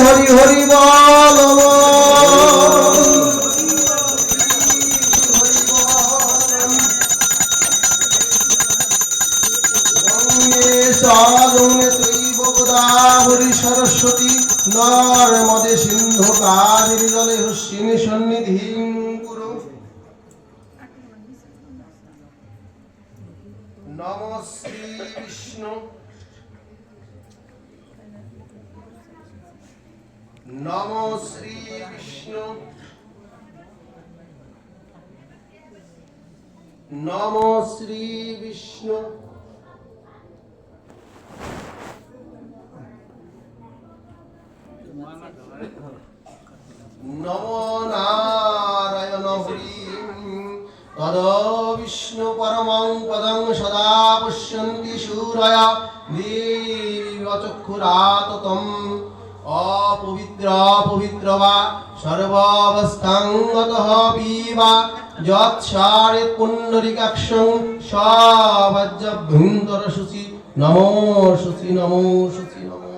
হরি হরি বল গোদাবরী সরস্বতী নর্মদে সিন্ধু কাবেরী জলে হস্মিনী সন্নিধিং কুরু। নমো শ্রী বিষ্ণু নমো শ্রী বিষ্ণু নমো শ্রী বিষ্ণু নমো নারায়ণ হরি তদ বিষ্ণু পরমং পদং সদা পশ্যন্তি শূরয়া দেবী চক্ষুরাততম অপবিত্র পবিত্র বা সর্বাবস্থাং গতঃ বিবা যৎসারে পুণ্ডরিকাক্ষং সবাজ্যভ্যন্তর শুচি নমো শুচি নমো শুচি নমো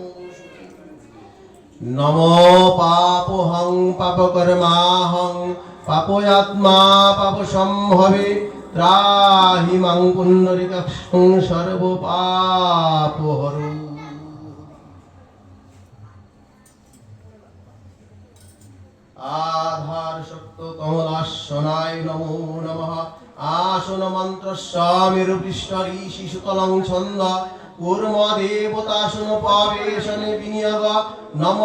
নমো পাপোহং পাপকর্মাহং পাপয়াত্মা পাপসম্ভবে ত্রাহি মাং পুণ্ডরিকাক্ষং সর্বপাপহরো। আধার শক্ত কমলাসনায় নমো নমঃ। আসন মন্ত্র স্বামীর পৃষ্ঠ ঋষি সুতলং ছন্দ কূর্ম দেবতাসন পাবেশনে বিনিয়োগ নম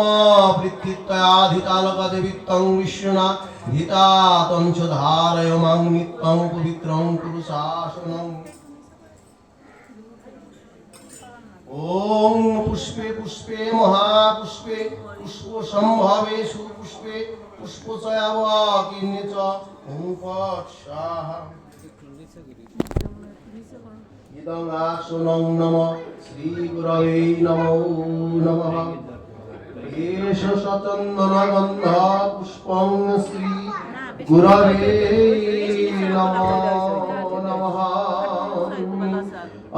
পৃথিত্বয়াধিতালক দেবিত্বং বিষ্ণুনা ধিতাতং চ ধারয় মাং নিত্যং পবিত্রং কুরু শাসনং। ওম পুষ্পে পুষ্পে মহাপুষ্পে পুষ্প সম্ভবে সুপুষ্পে পুষ্পচয়াবাকিন্যে চ ওম ফট স্বাহা। ইদং আসনং নমঃ শ্রী গুরবে নমো নমঃ। এষ সচন্দন গন্ধ পুষ্পং শ্রী গুরবে নমো নমঃ।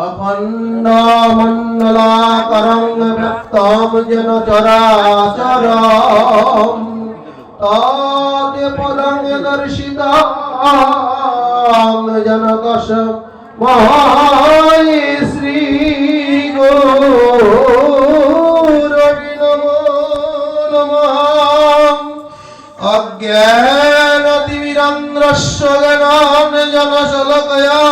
অখণ্ড মণ্ডলাকারং ব্যক্তং যেন চরাচরম তদে পদং দর্শিতাং যেন কশম মহায় শ্রী গুরবে নমো নমঃ। অজ্ঞানতিমিরান্ধ্রস্য জ্ঞানাঞ্জনশলাকয়া